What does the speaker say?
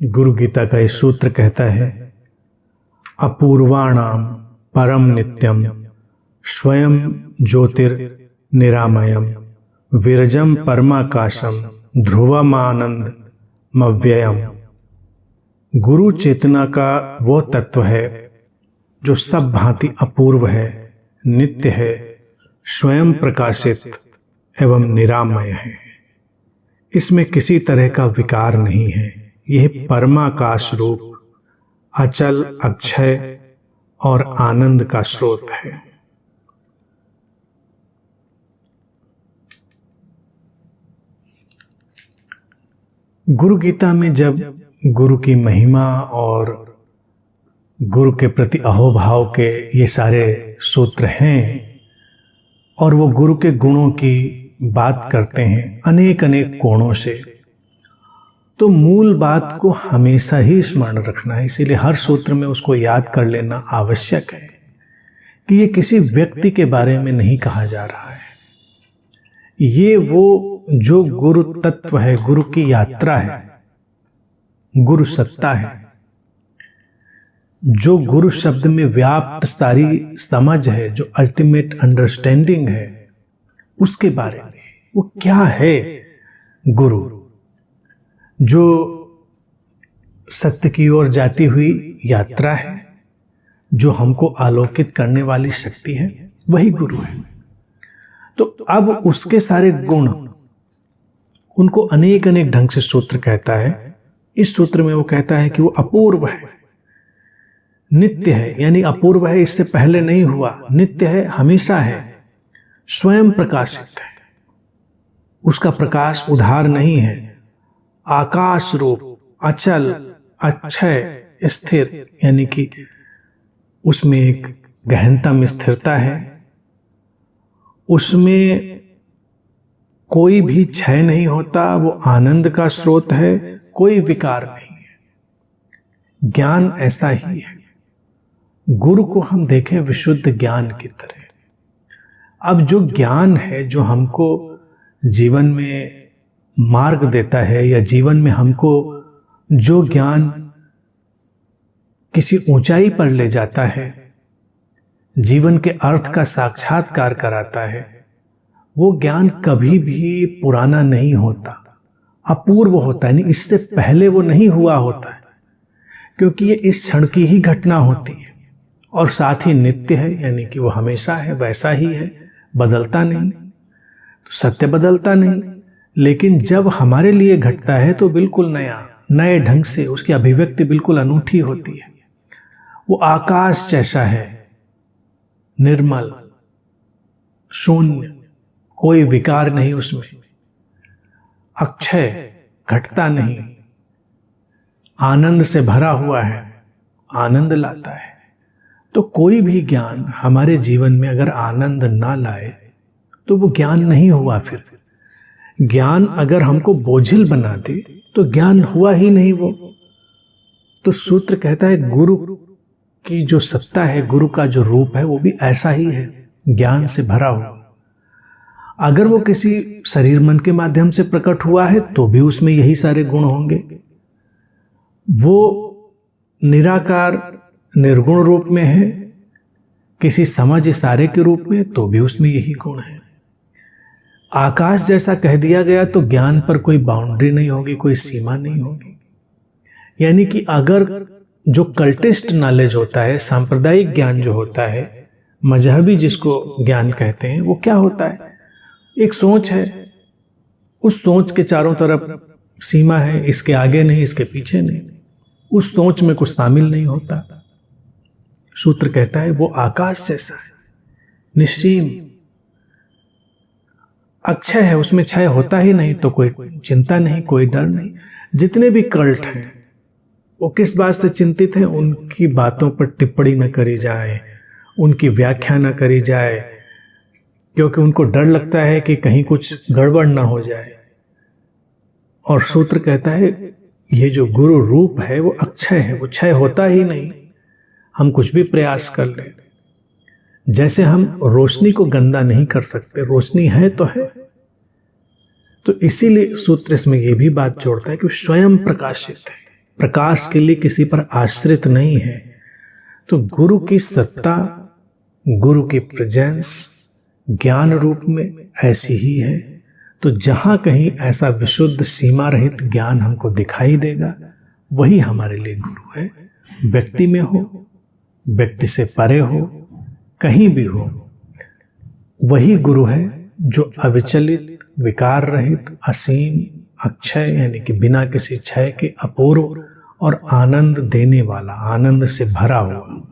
गुरु गीता का ये सूत्र कहता है, अपूर्वाणाम परम नित्यम स्वयं ज्योतिर्निरामयम विरजम परमाकाशम ध्रुवमानंदमव्ययम। गुरु चेतना का वो तत्व है जो सब भांति अपूर्व है, नित्य है, स्वयं प्रकाशित एवं निरामय है। इसमें किसी तरह का विकार नहीं है। यह परमाकाश रूप अचल, अक्षय और आनंद का स्रोत है। गुरु गीता में जब गुरु की महिमा और गुरु के प्रति अहोभाव के ये सारे सूत्र हैं और वो गुरु के गुणों की बात करते हैं अनेक अनेक कोणों से, तो मूल बात को हमेशा ही स्मरण रखना है। इसीलिए हर सूत्र में उसको याद कर लेना आवश्यक है कि ये किसी व्यक्ति के बारे में नहीं कहा जा रहा है। ये वो जो गुरु तत्व है, गुरु की यात्रा है, गुरु सत्ता है, जो गुरु शब्द में व्याप्त सारी समझ है, जो अल्टीमेट अंडरस्टैंडिंग है, उसके बारे में। वो क्या है गुरु? जो सत्य की ओर जाती हुई यात्रा है, जो हमको आलोकित करने वाली शक्ति है, वही गुरु है। तो अब उसके सारे गुण, उनको अनेक अनेक ढंग से सूत्र कहता है। इस सूत्र में वो कहता है कि वो अपूर्व है, नित्य है, यानी अपूर्व है इससे पहले नहीं हुआ, नित्य है, हमेशा है, स्वयं प्रकाशित है, उसका प्रकाश उधार नहीं है, आकाश रूप, अचल, अक्षय, स्थिर, यानी कि उसमें एक गहनता में स्थिरता है, उसमें कोई भी क्षय नहीं होता, वो आनंद का स्रोत है, कोई विकार नहीं है। ज्ञान ऐसा ही है। गुरु को हम देखें विशुद्ध ज्ञान की तरह। अब जो ज्ञान है, जो हमको जीवन में मार्ग देता है, या जीवन में हमको जो ज्ञान किसी ऊंचाई पर ले जाता है, जीवन के अर्थ का साक्षात्कार कराता है, वो ज्ञान कभी भी पुराना नहीं होता, अपूर्व होता है। नहीं, इससे पहले वो नहीं हुआ होता है, क्योंकि ये इस क्षण की ही घटना होती है और साथ ही नित्य है, यानी कि वो हमेशा है, वैसा ही है, बदलता नहीं। तो सत्य बदलता नहीं, लेकिन जब हमारे लिए घटता है तो बिल्कुल नया, नए ढंग से उसकी अभिव्यक्ति बिल्कुल अनूठी होती है। वो आकाश जैसा है, निर्मल, शून्य, कोई विकार नहीं उसमें, अक्षय, घटता नहीं, आनंद से भरा हुआ है, आनंद लाता है। तो कोई भी ज्ञान हमारे जीवन में अगर आनंद ना लाए तो वो ज्ञान नहीं हुआ। फिर ज्ञान अगर हमको बोझिल बना दे तो ज्ञान हुआ ही नहीं वो। तो सूत्र कहता है गुरु की जो सत्ता है, गुरु का जो रूप है, वो भी ऐसा ही है, ज्ञान से भरा हुआ। अगर वो किसी शरीर मन के माध्यम से प्रकट हुआ है तो भी उसमें यही सारे गुण होंगे। वो निराकार निर्गुण रूप में है, किसी समझ इशारे के रूप में, तो भी उसमें यही गुण है। आकाश जैसा कह दिया गया तो ज्ञान पर कोई बाउंड्री नहीं होगी, कोई सीमा नहीं होगी। यानी कि अगर जो कल्टिस्ट नॉलेज होता है, सांप्रदायिक ज्ञान जो होता है, मजहबी जिसको ज्ञान कहते हैं, वो क्या होता है? एक सोच है, उस सोच के चारों तरफ सीमा है, इसके आगे नहीं, इसके पीछे नहीं, उस सोच में कुछ शामिल नहीं होता। सूत्र कहता है वो आकाश जैसा है, निश्चीन, अक्षय है, उसमें क्षय होता ही नहीं, तो कोई चिंता नहीं, कोई डर नहीं। जितने भी कल्ट हैं वो किस बात से चिंतित हैं? उनकी बातों पर टिप्पणी न करी जाए, उनकी व्याख्या न करी जाए, क्योंकि उनको डर लगता है कि कहीं कुछ गड़बड़ ना हो जाए। और सूत्र कहता है ये जो गुरु रूप है वो अक्षय है, वो क्षय होता ही नहीं। हम कुछ भी प्रयास कर लें, जैसे हम रोशनी को गंदा नहीं कर सकते, रोशनी है तो है। तो इसीलिए सूत्र इसमें यह भी बात जोड़ता है कि स्वयं प्रकाशित है, प्रकाश के लिए किसी पर आश्रित नहीं है। तो गुरु की सत्ता, गुरु की प्रेजेंस ज्ञान रूप में ऐसी ही है। तो जहां कहीं ऐसा विशुद्ध सीमा रहित ज्ञान हमको दिखाई देगा, वही हमारे लिए गुरु है। व्यक्ति में हो, व्यक्ति से परे हो, कहीं भी हो, वही गुरु है जो अविचलित, विकार रहित, असीम, अक्षय यानी कि बिना किसी क्षय के अपूर्व और आनंद देने वाला, आनंद से भरा हुआ।